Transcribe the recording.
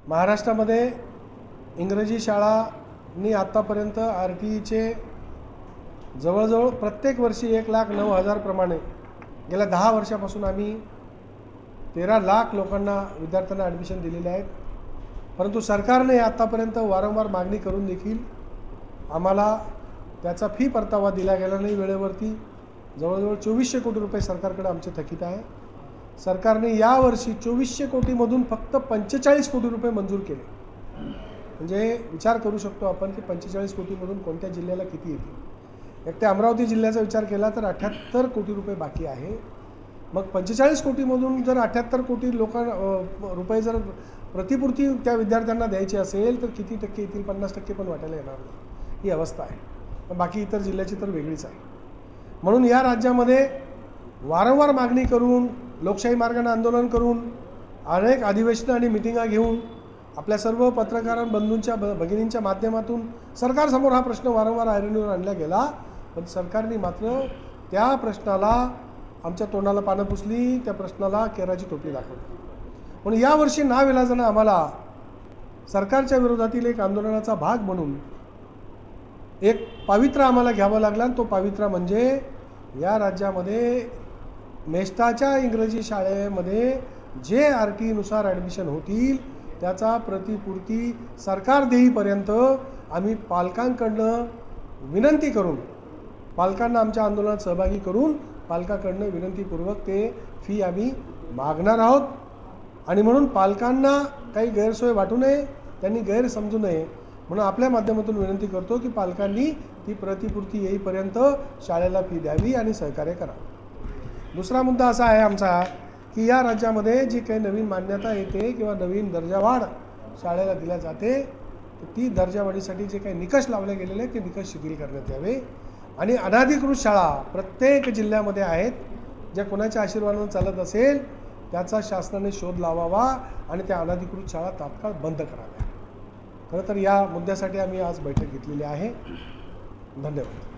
महाराष्ट्रामध्ये इंग्रजी शाळांनी आतापर्यंत RTEचे जवळजवळ प्रत्येक वर्षी 1,09,000 प्रमाणे गेल्या 10 वर्षापासून आम्ही 13 लाख लोकांना विद्यार्थ्यांना ॲडमिशन दिलेले आहेत। परंतु सरकारने आतापर्यंत वारंवार मागणी करून देखील आम्हाला त्याचा फी परतावा दिला गेला नाही वेळेवरती। जवळजवळ 2400 कोटी रुपये सरकारकडे आमचे थकीत आहे। सरकारने यावर्षी 2400 कोटीमधून फक्त 45 कोटी रुपये मंजूर केले। म्हणजे विचार करू शकतो आपण की 45 कोटीमधून कोणत्या जिल्ह्याला किती येतील। एक ते अमरावती जिल्ह्याचा विचार केला तर 78 कोटी रुपये बाकी आहे। मग 45 कोटीमधून जर 78 कोटी रुपये जर प्रतिपूर्ती त्या विद्यार्थ्यांना द्यायची असेल तर किती टक्के येतील? 50% पण वाटायला येणार नाही, ही अवस्था आहे। पण बाकी इतर जिल्ह्याची तर वेगळीच आहे। म्हणून या राज्यामध्ये वारंवार मागणी करून, लोकशाही मार्गाने आंदोलन करून, अनेक अधिवेशनं आणि मिटिंगा घेऊन, आपल्या सर्व पत्रकार बंधूंच्या भगिनींच्या माध्यमातून सरकारसमोर हा प्रश्न वारंवार ऐरणीवर आणला गेला। पण सरकारने मात्र त्या प्रश्नाला आमच्या तोंडाला पानं पुसली, त्या प्रश्नाला केराची टोपली दाखवली। म्हणून यावर्षी नाविलाजानं आम्हाला सरकारच्या विरोधातील एक आंदोलनाचा भाग म्हणून एक पावित्र्य आम्हाला घ्यावं लागला। आणि तो पावित्र्य म्हणजे या राज्यामध्ये मेस्टाच्या इंग्रजी शाळेमध्ये जे RTEनुसार ॲडमिशन होतील त्याचा प्रतिपूर्ती सरकार देईपर्यंत आम्ही पालकांकडनं विनंती करून, पालकांना आमच्या आंदोलनात सहभागी करून पालकांकडनं विनंतीपूर्वक ते फी आम्ही मागणार आहोत। आणि म्हणून पालकांना काही गैरसोय वाटू नये, त्यांनी गैर समजू नये म्हणून आपल्या माध्यमातून विनंती करतो की पालकांनी ती प्रतिपूर्ती येईपर्यंत शाळेला फी द्यावी आणि सहकार्य करावं। दुसरा मुद्दा असा आहे आमचा की या राज्यामध्ये जी काही नवीन मान्यता येते किंवा नवीन दर्जावाढ शाळेला दिल्या जाते तर ती दर्जावाढीसाठी जे काही निकष लावले गेलेले आहेत ते निकष शिथिल करण्यात यावे। आणि अनधिकृत शाळा प्रत्येक जिल्ह्यामध्ये आहेत, ज्या कोणाच्या आशीर्वादाने चालत असेल त्याचा शासनाने शोध लावावा आणि त्या अनधिकृत शाळा तात्काळ बंद कराव्या। खरं तर या मुद्द्यासाठी आम्ही आज बैठक घेतलेली आहे। धन्यवाद।